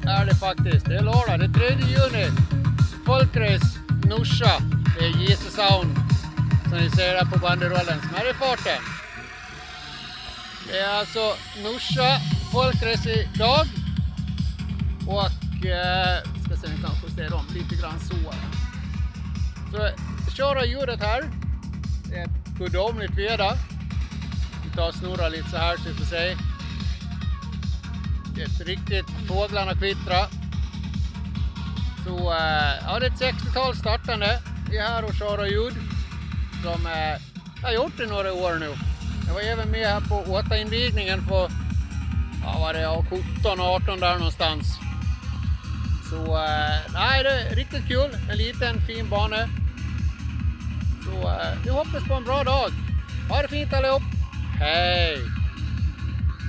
är det faktiskt. Det är lördag, det är 3 juni. Folkrace, Norsa. Det är ljus Sound som ni ser här på banderollen som är i farten. Det är alltså Norsa Folkrace idag. Och ska se om vi kan justera om lite grann så. Så köra ljudet här. Det är ett gudomligt väder. Vi tar och snurrar lite så här så vi får se. Det är ett riktigt fåglarna kvittra. Så ja, det är ett 60-tal startande. Vi är här och köra ljud. Som jag har gjort i några år nu. Jag var även med här på återinvigningen på, ja vad det är, 17-18 där någonstans. Så nej, det är riktigt kul. En liten fin bana. Så vi hoppas på en bra dag. Ha det fint allihop. Hej!